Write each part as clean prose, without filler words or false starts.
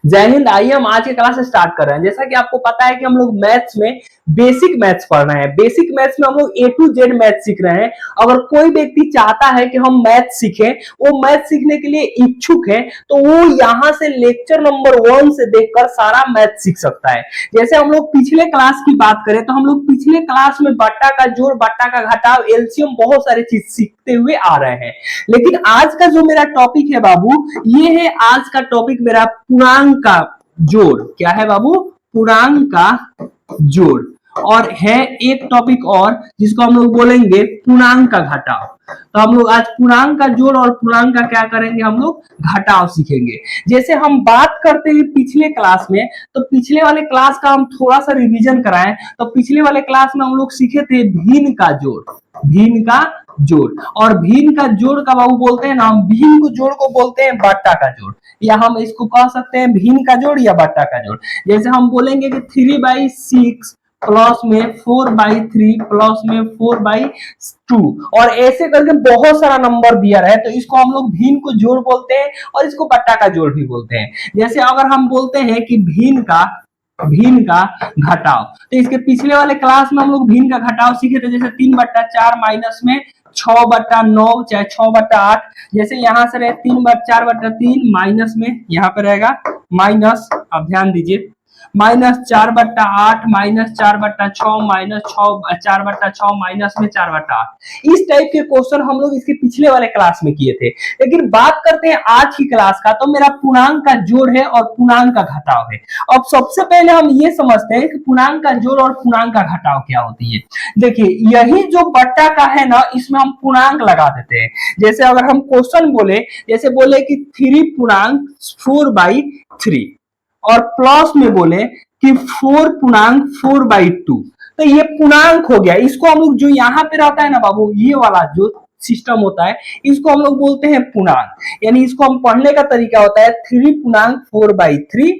जय हिंद। आइए हम आज के क्लास स्टार्ट कर रहे हैं। जैसा कि आपको पता है कि हम लोग मैथ्स में बेसिक मैथ्स पढ़ रहे हैं। बेसिक मैथ्स में हम लोग ए टू जेड मैथ सीख रहे हैं। अगर कोई व्यक्ति चाहता है कि हम मैथ सीखें, वो मैथ सीखने के लिए इच्छुक है, तो वो यहाँ से लेक्चर नंबर 1 से देखकर सारा मैथ सीख सकता है। जैसे हम लोग पिछले क्लास की बात करें तो हम लोग पिछले क्लास में बट्टा का जोड़, बट्टा का घटाव, एलसीएम बहुत सारे चीज सीखते हुए आ रहे हैं। लेकिन आज का जो मेरा टॉपिक है बाबू, ये है आज का टॉपिक मेरा पूर्णांक का जोड़। क्या है बाबू? पूर्णांक का जोड़। और है एक टॉपिक और जिसको हम लोग बोलेंगे पूर्णांक का घटाव। तो हम लोग आज पूर्णांक का जोड़ और पूर्णांक का क्या करेंगे, हम लोग घटाव सीखेंगे। जैसे हम बात करते हैं पिछले क्लास में, तो पिछले वाले क्लास का हम थोड़ा सा रिवीजन कराएं तो पिछले वाले क्लास में हम लोग सीखे थे भिन्न का जोड़। भिन्न का जोड़, और भिन्न का जोड़ का बाबू बोलते हैं ना, हम भिन्न को जोड़ को बोलते हैं बट्टा का जोड़, या हम इसको कह सकते हैं भिन्न का जोड़ या बट्टा का जोड़। जैसे हम बोलेंगे कि 3/6 प्लस में 4/3 प्लस में 4/2, और ऐसे करके बहुत सारा नंबर दिया रहे तो इसको हम लोग भिन्न को जोड़ बोलते हैं और इसको बट्टा का जोड़ भी बोलते हैं। जैसे अगर हम बोलते हैं कि भिन्न का घटाव, तो इसके पिछले वाले क्लास में हम लोग भिन्न का घटाव सीखे थे। जैसे 3/4 माइनस में 6/9 चाहे 6/8। जैसे यहां से रहे 4/3 माइनस में यहाँ पे रहेगा माइनस, अब ध्यान दीजिए, -4/8 -4/6 -4/6 माइनस में 4/8। इस टाइप के क्वेश्चन हम लोग इसके पिछले वाले क्लास में किए थे। लेकिन बात करते हैं आज की क्लास का, तो मेरा पूर्णांक का जोड़ है और पूर्णांक का घटाव है। अब सबसे पहले हम ये समझते हैं कि पूर्णांक का जोड़ और पूर्णांक का घटाव क्या होती है। देखिए, यही जो बट्टा का है ना, इसमें हम पूर्णांक लगा देते हैं। जैसे अगर हम क्वेश्चन बोले, जैसे बोले कि 3/4/3, और प्लस में बोले कि 4/4/2, तो ये पूर्णांक हो गया। इसको हम लोग जो यहाँ पे रहता है ना बाबू, ये वाला जो सिस्टम होता है, इसको हम लोग बोलते हैं पूर्णांक। यानी इसको हम पढ़ने का तरीका होता है 3/4/3,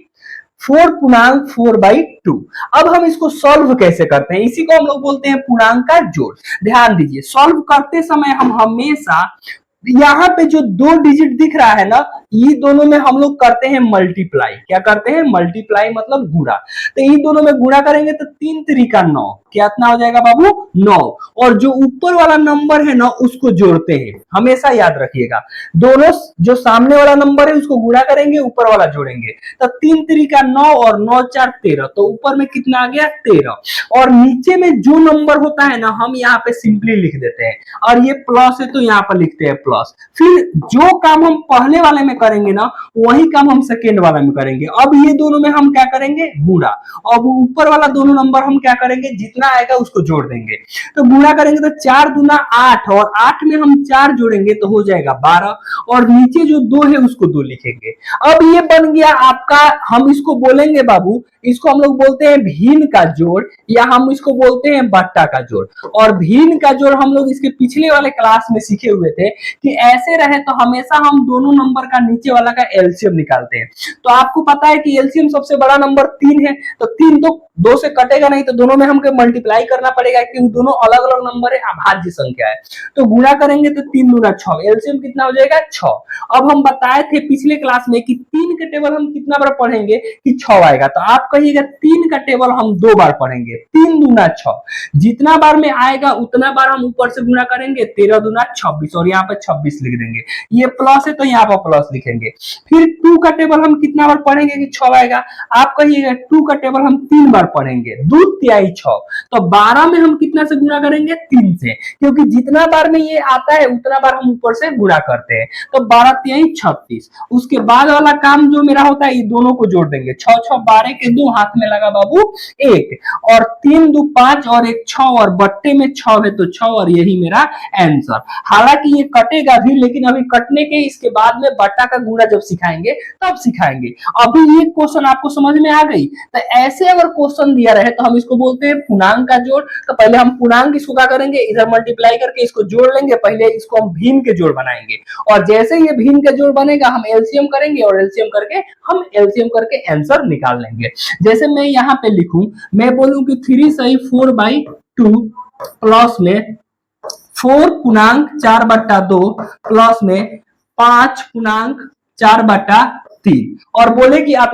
4/4/2। अब हम इसको सॉल्व कैसे करते हैं, इसी को हम लोग बोलते हैं पूर्णांक का जोड़। ध्यान दीजिए, सॉल्व करते समय हम हमेशा यहाँ पे जो 2 डिजिट दिख रहा है ना, ये दोनों में हम लोग करते हैं मल्टीप्लाई। क्या करते हैं? मल्टीप्लाई, मतलब गुणा। तो इन दोनों में गुणा करेंगे तो 3×3 = 9। कितना हो जाएगा बाबू? 9। और जो ऊपर वाला नंबर है ना, उसको जोड़ते हैं। हमेशा याद रखिएगा, दोनों जो सामने वाला नंबर है उसको गुणा करेंगे, ऊपर वाला जोड़ेंगे। तो 3×3 = 9 और 9×4 = 13। तो ऊपर में कितना आ गया? 13। और नीचे में जो नंबर होता है ना, हम यहाँ पे सिंपली लिख देते हैं, और ये प्लस है तो यहाँ पर लिखते हैं प्लस। फिर जो काम हम पहले वाले में करेंगे ना, वही काम हम सेकेंड वाले में करेंगे। अब ये दोनों में हम क्या करेंगे? गुणा। अब ऊपर वाला दोनों नंबर हम क्या करेंगे? जितना आएगा उसको जोड़ देंगे। तो गुणा करेंगे तो 4 दूना 8, और 8 में हम 4 जोड़ेंगे तो हो जाएगा 12, और नीचे जो 2 है उसको 2 लिखेंगे। अब ये बन गया आपका, हम इसको बोलेंगे बाबू, इसको हम लोग बोलते हैं भिन्न का जोड़, या हम इसको बोलते हैं बट्टा का जोड़। और भिन्न का जोड़ हम लोग इसके पिछले वाले क्लास में सीखे हुए थे कि ऐसे रहे तो हमेशा हम दोनों नंबर का नीचे वाला का एलसीएम निकालते हैं। तो आपको पता है कि एलसीएम सबसे बड़ा नंबर 3 है, तो 3 तो 2 से कटेगा नहीं, तो दोनों में हमको मल्टीप्लाई करना पड़ेगा क्योंकि दोनों अलग अलग नंबर है, अभाज्य संख्या है। तो गुणा करेंगे तो 3 दूना 6, एलसीएम कितना हो जाएगा? 6। अब हम बताए थे पिछले क्लास में कि 3 का टेबल हम कितना बार पढ़ेंगे कि 6 आएगा। तो आप कहिएगा 3 का टेबल हम 2 बार पढ़ेंगे, 3 दूना 6। जितना बार में आएगा उतना बार हम ऊपर से गुणा करेंगे, 13 दूना 26, और यहाँ पर 26 लिख देंगे। ये प्लस है तो यहाँ पर प्लस लिखेंगे। फिर 2 का टेबल हम कितना बार पढ़ेंगे कि 6 आएगा। आप कहिएगा 2 का टेबल हम 3 बार पढ़ेंगे, 2 तिहाई 6। तो 12 में हम कितना से गुणा करेंगे? 3 से, क्योंकि जितना बार में ये आता है उतना बार हम ऊपर से गुणा करते हैं। तो 12 तिहाई 36। उसके बाद वाला काम जो मेरा होता है, ये दोनों को जोड़ देंगे। 6 6 12 के 2 हाथ में लगा बाबू 1, और 3 2 5 और 1 6, और बट्टे में 6 है तो 6, और यही मेरा आंसर। हालांकि ये कटेगा भी, लेकिन अभी कटने के इसके बाद में बट्टा का गुणा जब सिखाएंगे तब सिखाएंगे। अभी ये क्वेश्चन आपको समझ में आ गई। तो ऐसे अगर क्वेश्चन दिया रहे तो हम इसको बोलते हैं पूर्णांक का जोड़। तो पहले हम पूर्णांक इसको क्या करेंगे? इधर मल्टीप्लाई करके इसको जोड़ लेंगे। पहले इसको हम भिन्न के जोड़ बनाएंगे, और जैसे ये भिन्न का जोड़ बनेगा हम एलसीएम करेंगे, और एलसीएम करके आंसर निकाल लेंगे। जैसे मैं यहाँ पे लिखूं, मैं बोलूं कि 3 सही 4/2 प्लस में 4/4/2 प्लस में 5/4/3 3 और बोले कि आप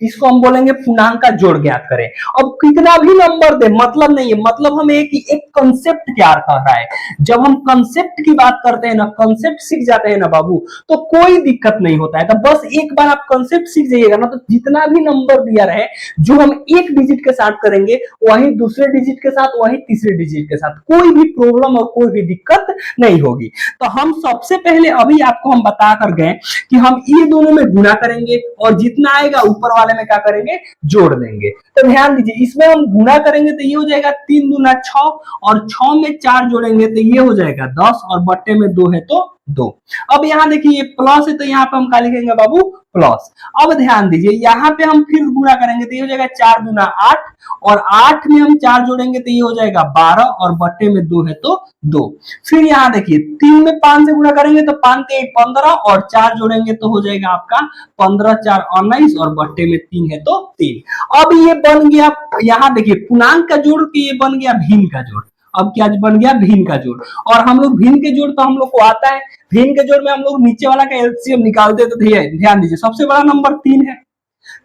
इसको हम बोलेंगे पूर्णांक का जोड़ ज्ञात करें। अब कितना भी नंबर दे मतलब नहीं है, मतलब हमें एक कंसेप्ट क्या कर रहा है। जब हम कंसेप्ट की बात करते हैं ना, कंसेप्ट सीख जाते हैं ना बाबू, तो कोई दिक्कत नहीं होता है। तो बस एक बार आप कंसेप्ट सीख जाइएगा ना, तो जितना भी नंबर दिया रहे, जो हम एक डिजिट के साथ करेंगे वही दूसरे डिजिट के साथ, वही तीसरे डिजिट के साथ, कोई भी प्रॉब्लम और कोई भी दिक्कत नहीं होगी। तो हम सबसे पहले अभी आपको हम बता कर गए कि हम ये दोनों में गुणा करेंगे और जितना आएगा ऊपर वाले में क्या करेंगे, जोड़ देंगे। तो ध्यान दीजिए, इसमें हम गुणा करेंगे तो ये हो जाएगा 3 दूना 6 और 6 में 4 जोड़ेंगे तो ये हो जाएगा 10 और बट्टे में 2 है तो 2। अब यहाँ देखिए प्लस है तो यहाँ पे हम क्या लिखेंगे बाबू, प्लस। अब ध्यान दीजिए, यहाँ पे हम फिर गुणा करेंगे तो ये हो जाएगा 4 दूना 8 और 8 में हम 4 जोड़ेंगे तो ये हो जाएगा 12 और बट्टे में 2 है तो 2। फिर यहाँ देखिए 3 में 5 से गुणा करेंगे तो 5 के 15 और 4 जोड़ेंगे तो हो जाएगा आपका 15 4 19 और बट्टे में 3 है तो 3। अब ये बन गया, यहाँ देखिए पूर्णांक का जोड़ के ये बन गया भिन्न का जोड़। अब क्या बन गया, भिन्न का जोड़। और हम लोग भिन्न के जोड़ तो हम लोग को आता है, भिन्न के जोड़ में हम लोग नीचे वाला का एलसीएम निकालते तो ध्यान दीजिए, सबसे बड़ा नंबर 3 है,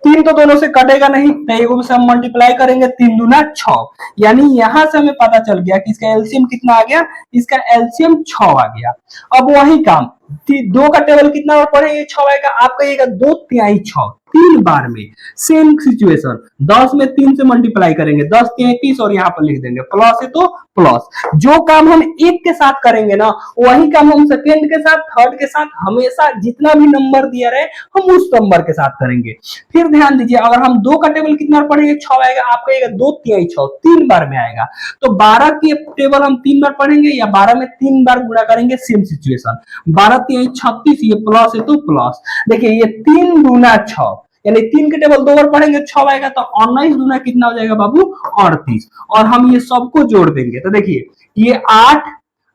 3 तो दोनों से कटेगा नहीं, तो से हम मल्टीप्लाई करेंगे 3 दूना 6, यानी यहां से हमें पता चल गया कि इसका एलसीएम कितना आ गया, इसका एलसीएम 6 आ गया। अब वही काम 2 का टेबल कितना बार पढ़ेंगे, 6 आएगा, आप कहिएगा 2 तिहाई 6, 3 बार में सेम सिचुएशन, 10 में 3 से मल्टीप्लाई करेंगे 10 तिहाई 30 और यहाँ पर लिख देंगे प्लस है तो प्लस। जो काम हम एक के साथ करेंगे ना, वही काम हम सेकेंड के साथ, थर्ड के साथ, हमेशा जितना भी नंबर दिया रहे हम उस नंबर के साथ करेंगे। फिर ध्यान दीजिए, अगर हम 2 का टेबल कितना बार पढ़ेंगे, 6 आएगा, आप कहिएगा 2 तिहाई 6, 3 बार में आएगा। तो 12 की टेबल हम 3 बार पढ़ेंगे या 12 में 3 बार गुणा करेंगे, सेम सिचुएशन, 12 तिहाई 36, ये प्लस है तो प्लस। देखिए ये 3 दूना 6, यानी 3 के टेबल 2 बार पढ़ेंगे 6 आएगा, तो 19 दूना कितना हो जाएगा बाबू, 38। और हम ये सबको जोड़ देंगे तो देखिए ये 8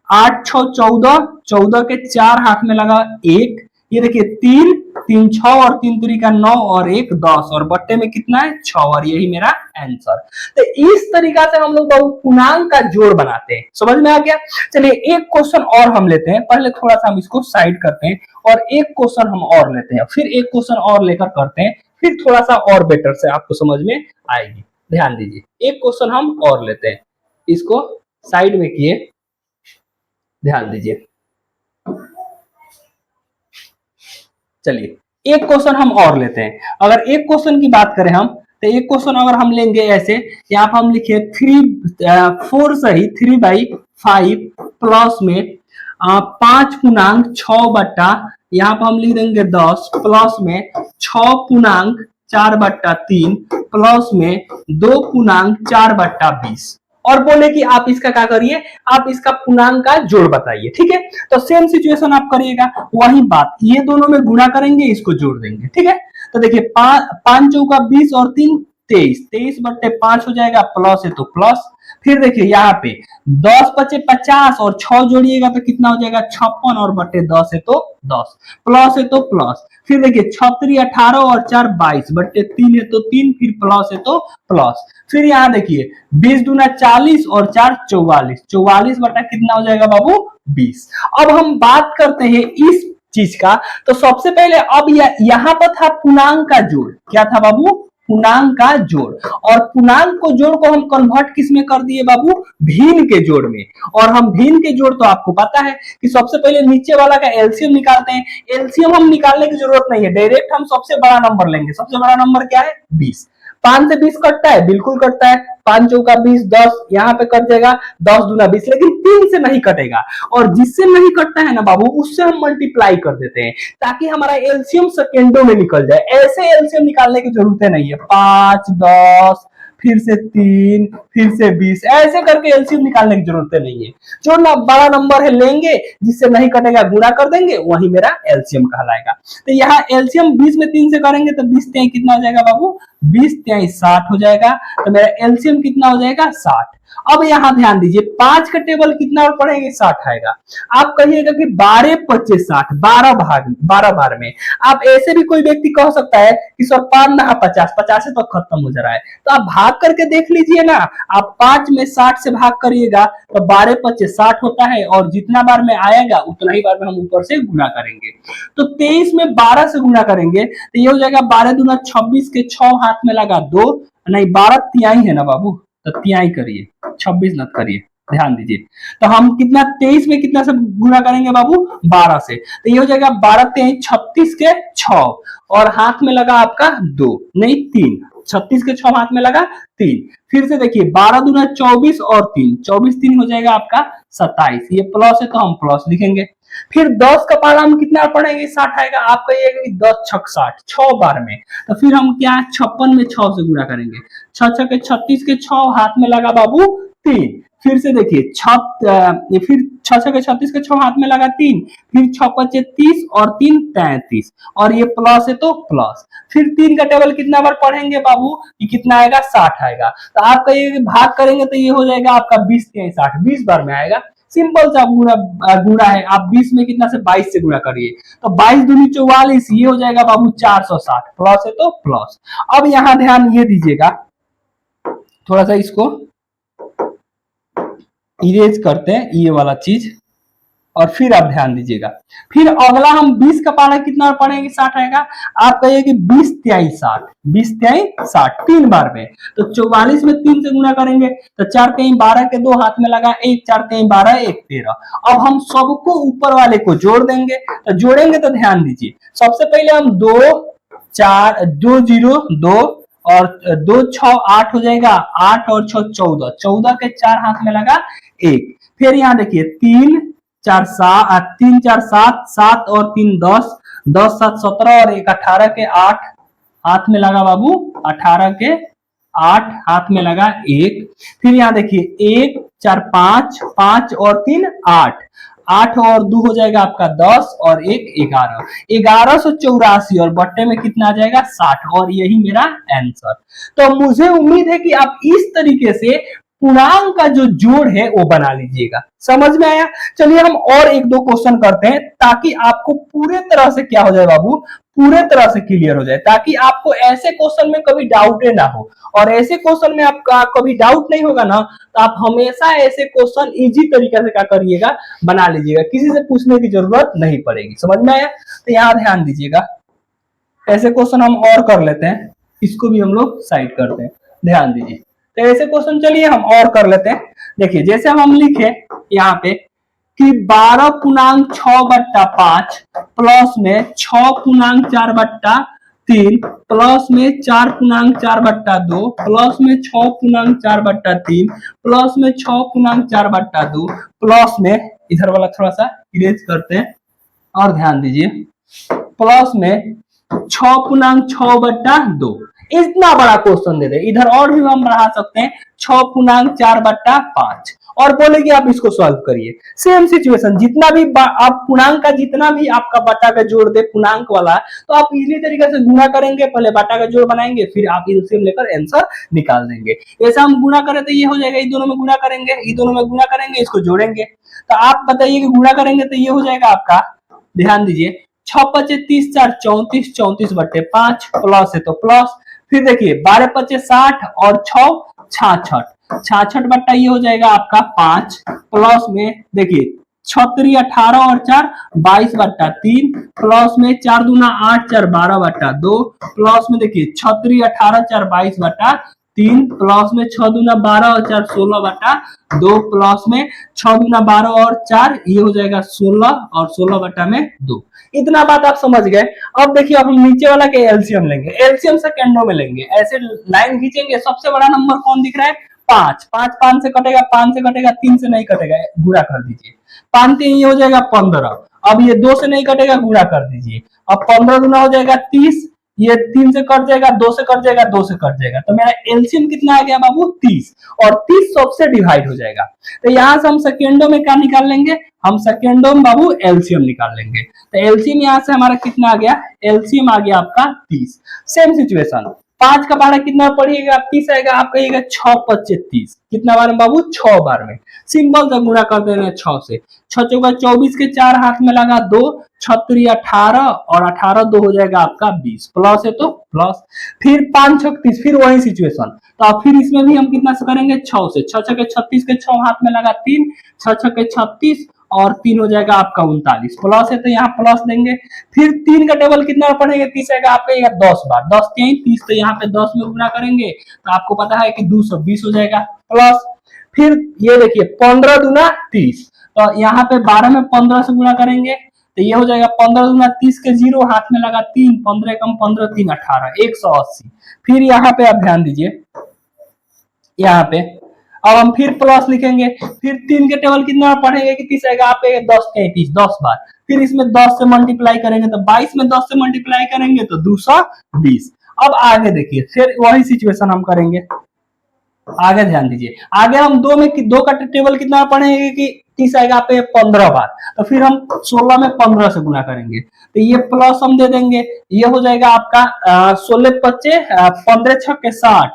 8 6 14, 14 के 4 हाथ में लगा 1, ये देखिए 3 3 6 और 3 3 का 9 और 1 10 और बट्टे में कितना है 6, और यही मेरा आंसर। तो इस तरीका से हम लोग पूर्णांक का जोड़ बनाते हैं, समझ में आ गया। चलिए एक क्वेश्चन और हम लेते हैं, पहले थोड़ा सा हम इसको साइड करते हैं और एक क्वेश्चन हम और लेते हैं, फिर एक क्वेश्चन और लेकर करते हैं, फिर थोड़ा सा और बेटर से आपको समझ में आएगी। ध्यान दीजिए, एक क्वेश्चन हम और लेते हैं, इसको साइड में किए, ध्यान दीजिए। चलिए एक क्वेश्चन हम और लेते हैं। अगर एक क्वेश्चन की बात करें हम, तो एक क्वेश्चन अगर हम लेंगे ऐसे, यहाँ पर हम लिखे 4 सही 3/5 प्लस में 5 पूर्णांक 6 बट्टा, यहाँ पर हम लिख देंगे 10 प्लस में 6 पूर्णांक 4/3 प्लस में 2 पूर्णांक 4/20, और बोले कि आप इसका क्या करिए, आप इसका पूर्णांक का जोड़ बताइए। ठीक है, तो सेम सिचुएशन आप करिएगा, वही बात, ये दोनों में गुणा करेंगे, इसको जोड़ देंगे। ठीक है, तो देखिए 5 चौका 20 और 3 23, 23/5 हो जाएगा, प्लस है तो प्लस। फिर देखिए यहाँ पे 10 बचे 50 और 6 जोड़िएगा तो कितना हो जाएगा 56 और बटे 10 है तो 10, प्लस है तो प्लस। फिर देखिए 6 18 और 4 22 बटे 3 है तो 3, फिर प्लस है तो प्लस। फिर यहाँ देखिए 20 दूना 40 और 4 44, 44 बटा कितना हो जाएगा बाबू 20। अब हम बात करते हैं इस चीज का, तो सबसे पहले अब यहाँ पर था पूर्णांक का जोड़, क्या था बाबू, पूर्णांक का जोड़, और पूर्णांक को जोड़ को हम कन्वर्ट किस में कर दिए बाबू, भिन्न के जोड़ में। और हम भिन्न के जोड़ तो आपको पता है कि सबसे पहले नीचे वाला का एलसीएम निकालते हैं, एलसीएम हम निकालने की जरूरत नहीं है, डायरेक्ट हम सबसे बड़ा नंबर लेंगे। सबसे बड़ा नंबर क्या है 20, 5 से 20 कटता है, बिल्कुल कटता है, 5 चौका 20 10, यहाँ पे कट जाएगा 10 दूना 20, लेकिन 3 से नहीं कटेगा, और जिससे नहीं कटता है ना बाबू उससे हम मल्टीप्लाई कर देते हैं ताकि हमारा एलसीएम सेकेंडों में निकल जाए। ऐसे एलसीएम निकालने की जरूरत नहीं है, 5 10 फिर से 3 फिर से 20, ऐसे करके एलसीएम निकालने की जरूरत नहीं है। जो ना बड़ा नंबर है लेंगे, जिससे नहीं कटेगा गुणा कर देंगे, वही मेरा एलसीएम कहलाएगा। तो यहाँ एलसीएम 20 में 3 से करेंगे तो 20 तिहाई कितना हो जाएगा बाबू, 20 तिहाई 60 हो जाएगा, तो मेरा एलसीएम कितना हो जाएगा 60। अब यहाँ ध्यान दीजिए 5 का टेबल कितना और पढ़ेंगे 60 आएगा। आप कहिएगा कि 12 25 60 12 बार में। आप ऐसे भी कोई व्यक्ति कह सकता है कि सर 5 ना 50 50 से तो खत्म हो जा रहा है, तो आप भाग करके देख लीजिए ना। आप 5 में 60 से भाग करिएगा तो 12 25 60 होता है, और जितना बार में आएगा उतना ही बार में हम ऊपर से गुना करेंगे। तो 23 में 12 से गुना करेंगे तो ये हो जाएगा 12 दूना 26 के 6 हाथ में लगा 2, नहीं 12 तिहाई है ना बाबू, तो तिहाई करिए 26 न करिए, ध्यान दीजिए। तो हम कितना 23 में कितना से गुना करेंगे बाबू 12 से, तो ये हो जाएगा 12 तिहाई 36 के 6, और हाथ में लगा आपका 2 नहीं 3, 36 के 6 हाथ में लगा 3। फिर से देखिए 12 दूना 24 और 3, 24 3 हो जाएगा आपका 27, ये प्लस है तो हम प्लस लिखेंगे। फिर 10 का पाला हम कितना पढ़ेंगे 60 आएगा। आप कहिएगा कि 10 छक 60 6 बार में, तो फिर हम क्या 56 में 6 से गुणा करेंगे, 6 6 के 36 के 6 हाथ में लगा बाबू 3। फिर से देखिए फिर 6 6 के 36 के 6 हाथ में लगा 3, फिर 6 5 30 और 3 33, और ये प्लस है तो प्लस। फिर 3 का टेबल कितना बार पढ़ेंगे बाबू, ये कितना आएगा 60 आएगा। तो आप कहिए भाग करेंगे तो ये हो जाएगा आपका 20 के 60 20 बार में आएगा। सिंपल सा गुणा है। आप 20 में कितना से 22 से गुणा करिए, तो 22 दूनी 44, ये हो जाएगा बाबू 460, प्लस है तो प्लस। अब यहाँ ध्यान ये दीजिएगा, थोड़ा सा इसको इरेज करते हैं ये वाला चीज, और फिर आप ध्यान दीजिएगा। फिर अगला हम 20 का पारा कितना पढ़ेंगे 60 आएगा। आप कहिए कि 20 तिहाई 60, 20 तिहाई 60 3 बार में, तो 44 में 3 से गुणा करेंगे तो 4 तिहाई 12 के 2 हाथ में लगा 1, 4 तिहाई 12 1 13। अब हम सबको ऊपर वाले को जोड़ देंगे, तो जोड़ेंगे तो ध्यान दीजिए सबसे पहले हम 2 4 2 0 2 और 2 6 8 हो जाएगा, 8 और 6 14, 14 के 4 हाथ में लगा 1। फिर यहाँ देखिए 3 4 7 3 4 7 7 और 3 10, 10 7 17 और 1 18 के 8 हाथ में लगा बाबू, 18 के 8 हाथ में लगा 1। फिर यहाँ देखिए 1 4 5 5 और 3 8, 8 और 2 हो जाएगा आपका 10 और 1 11, 1184, और बट्टे में कितना आ जाएगा 60, और यही मेरा आंसर। तो मुझे उम्मीद है कि आप इस तरीके से पूर्णांक का जो जोड़ है वो बना लीजिएगा। समझ में आया? चलिए हम और एक दो क्वेश्चन करते हैं ताकि आपको पूरे तरह से क्या हो जाए बाबू, पूरे तरह से क्लियर हो जाए, ताकि आपको ऐसे क्वेश्चन में कभी डाउट ना हो। और ऐसे क्वेश्चन में आपका कभी डाउट नहीं होगा ना, तो आप हमेशा ऐसे क्वेश्चन इजी तरीके से क्या करिएगा, बना लीजिएगा, किसी से पूछने की जरूरत नहीं पड़ेगी। समझ में आया? तो यहाँ ध्यान दीजिएगा, ऐसे क्वेश्चन हम और कर लेते हैं, इसको भी हम लोग साइड करते हैं, ध्यान दीजिए। तो ऐसे क्वेश्चन चलिए हम और कर लेते हैं। देखिए जैसे हम लिखे यहाँ पे कि 12 पूर्णांक 6 बट्टा 5 प्लस में 6 पूर्णांक 4 बट्टा 3 प्लस में 4 पूर्णांक 4 बट्टा 2 प्लस में 6 पूर्णांक 4 बट्टा 3 प्लस में 6 पूर्णांक 4 बट्टा 2 प्लस में, इधर वाला थोड़ा सा इरेज करते हैं और ध्यान दीजिए, प्लस में 6 पूर्णांक 6 बट्टा 2। इतना बड़ा क्वेश्चन दे दे, इधर और भी हम बढ़ा सकते हैं 6 पूर्णांक 4 बट्टा 5, और बोले कि आप इसको सॉल्व करिए। सेम सिचुएशन, जितना भी आप पूर्णांक का जितना भी आपका बटा का जोड़ दे पूर्णांक वाला, तो आप इसी तरीके से गुणा करेंगे, पहले बटा का जोड़ बनाएंगे, फिर आप एलसीएम लेकर आंसर निकाल देंगे। ऐसा हम गुणा करें तो ये हो जाएगा, इन दोनों में गुणा करेंगे, इन दोनों में गुणा करेंगे, इसको जोड़ेंगे, तो आप बताइए कि गुणा करेंगे तो ये हो जाएगा आपका, ध्यान दीजिए 6 5 30 4 34, 34 बट्टे 5 प्लस है तो प्लस। फिर देखिए 12 5 60 और 6 66, 66 बट्टा ये हो जाएगा आपका 5 प्लस में देखिए 36 18 और 4 22 बट्टा 3 प्लस में 4 दूना 8 4 12 बट्टा 2 प्लस में देखिए 36 18 4 22 बट्टा 3 प्लस में 6 दूना 12 और 4 16 बट्टा 2 प्लस में 6 दूना 12 और 4 ये हो जाएगा 16 और 16 बट्टा में 2। इतना बात आप समझ गए। अब देखिए अब हम नीचे वाला के एलसीएम लेंगे, एलसीएम सेकंडों में लेंगे, ऐसे लाइन खींचेंगे, सबसे बड़ा नंबर कौन दिख रहा है 5, 5 5 से कटेगा, 5 से कटेगा, 3 से नहीं कटेगा, गुणा कर दीजिए, 5 3 ये हो जाएगा 15, अब ये 2 से नहीं कटेगा, गुणा कर दीजिए, अब 15 गुना हो जाएगा 30, ये 3 से कट जाएगा, 2 से कट जाएगा, 2 से कट जाएगा, तो मेरा एलसीएम कितना आ गया बाबू 30, और 30 सबसे डिवाइड हो जाएगा। तो यहां से हम सेकेंडों में क्या निकाल लेंगे, हम सेकेंडों में बाबू एलसीएम निकाल लेंगे। तो एलसीएम यहां से हमारा कितना आ गया, एलसीएम आ गया आपका 30। सेम सिचुएशन 5 का बारह कितना पड़ेगा, 30 आएगा आपका, ये 6 5 30, कितना बार में बाबू, 6 बार में। सिंपल सा गुणा कर देना 6 से, 6 चौका 24 के 4 हाथ में लगा 2, 6 18 और 18 2 हो जाएगा आपका 20, प्लस है तो प्लस। फिर 5 6 30, फिर वही सिचुएशन, तो अब फिर इसमें भी हम कितना से करेंगे, 6 से, 6 6 36 के 6 हाथ में लगा 3, 6 6 36 और 3 हो जाएगा आपका 39, प्लस है तो यहाँ प्लस देंगे। फिर 3 का टेबल कितना पढ़ेंगे, 30 आएगा आपका 10 बार, 10 3 30, तो यहाँ पे 10 में गुना करेंगे तो आपको पता है कि 220 हो जाएगा, प्लस। फिर ये देखिए 15 दूना 30, तो यहाँ पे 12 में 15 से गुना करेंगे तो ये हो जाएगा 15 दूना 30 के 0 हाथ में लगा 3, 15 कम 15 3 18, 180। फिर यहाँ पे आप ध्यान दीजिए, यहाँ पे अब हम फिर प्लस लिखेंगे, फिर 3 के टेबल कितना पढ़ेंगे कि 30 आएगा आप 10 33, 10 बार। फिर इसमें 10 से मल्टीप्लाई करेंगे तो 22 में 10 से मल्टीप्लाई करेंगे तो 220। अब आगे देखिए, फिर वही सिचुएशन हम करेंगे, आगे ध्यान दीजिए, आगे हम दो का टेबल कितना पढ़ेंगे कि 30 आएगा आप 15 बार, तो फिर हम 16 में 15 से गुना करेंगे तो ये प्लस हम दे देंगे, ये हो जाएगा आपका 16 25 15 6 60,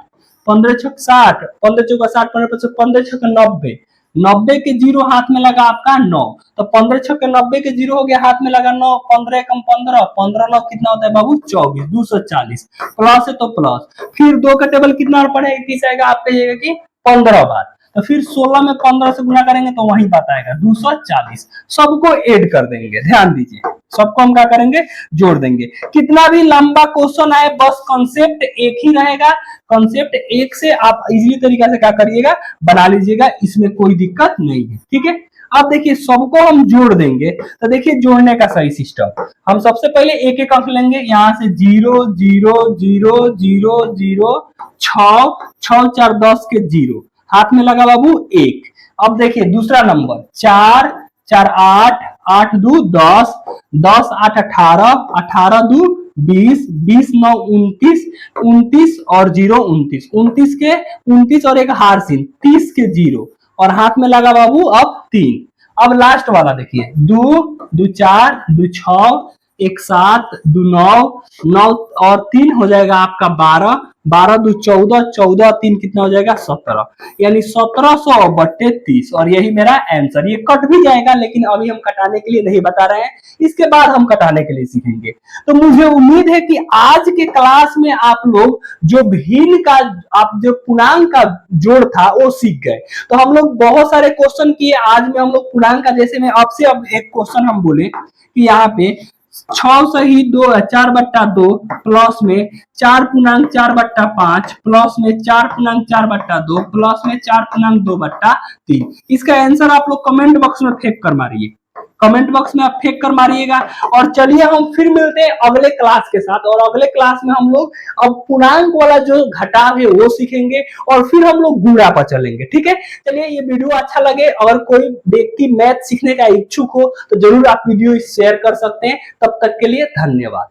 15 6 60, 15 चौका 60, 15 6 90, 90 के 0 हाथ में लगा आपका 9, तो 15 6 90 के 0 हो गया, हाथ में लगा 9, 15 कम 15, 15 9 कितना होता है बाबू 24, 240, प्लस है तो प्लस। फिर 2 का टेबल कितना पड़ेगा, 30 आएगा आप कहिएगा कि 15 बार, तो फिर 16 में 15 से गुना करेंगे तो वही बात आएगा 240। सबको ऐड कर देंगे, ध्यान दीजिए, सबको हम क्या करेंगे, जोड़ देंगे। कितना भी लंबा क्वेश्चन आए बस कॉन्सेप्ट एक ही रहेगा, कॉन्सेप्ट एक से आप इजीली तरीका से क्या करिएगा, बना लीजिएगा, इसमें कोई दिक्कत नहीं है, ठीक है। अब देखिए सबको हम जोड़ देंगे, तो देखिए जोड़ने का सही सिस्टम, हम सबसे पहले एक एक अंक लेंगे, यहाँ से 0 0 0 0 0 6 6 4 10 के 0 हाथ में लगा बाबू 1। अब देखिए दूसरा नंबर 4 4 8 8 2 10 10 8 18 18 2 20 20 9 29 29 और 0 29 29 के 29 और एक हार सिन 30 के 0 और हाथ में लगा बाबू अब 3। अब लास्ट वाला देखिए 2 2 4 2 6 1 7 2 9 9 और 3 हो जाएगा आपका 12 12 2 14 14 3 कितना हो जाएगा 17, यानी 1700 बट्टे 30, और यही मेरा आंसर। ये कट भी जाएगा लेकिन अभी हम कटाने के लिए नहीं बता रहे हैं, इसके बाद हम कटाने के लिए सीखेंगे। तो मुझे उम्मीद है कि आज के क्लास में आप लोग जो भिन्न का आप जो पूर्णांक का जोड़ था वो सीख गए। तो हम लोग बहुत सारे क्वेश्चन किए आज में, हम लोग पूर्णांक का, जैसे में आपसे अब एक क्वेश्चन हम बोले कि यहाँ पे 6 सही 2 4 बट्टा 2 प्लस में 4 पूर्णांक 4 बट्टा 5 प्लस में 4 पूर्णांक 4 बट्टा 2 प्लस में 4 पूर्णांक 2 बट्टा 3। इसका आंसर आप लोग कमेंट बॉक्स में फेंक कर मारिए, कमेंट बॉक्स में आप फेंक कर मारिएगा। और चलिए हम फिर मिलते हैं अगले क्लास के साथ, और अगले क्लास में हम लोग अब पूर्णांक वाला जो घटाव है वो सीखेंगे और फिर हम लोग गुणा पर चलेंगे, ठीक है। चलिए, ये वीडियो अच्छा लगे, अगर कोई व्यक्ति मैथ सीखने का इच्छुक हो तो जरूर आप वीडियो शेयर कर सकते हैं। तब तक के लिए धन्यवाद।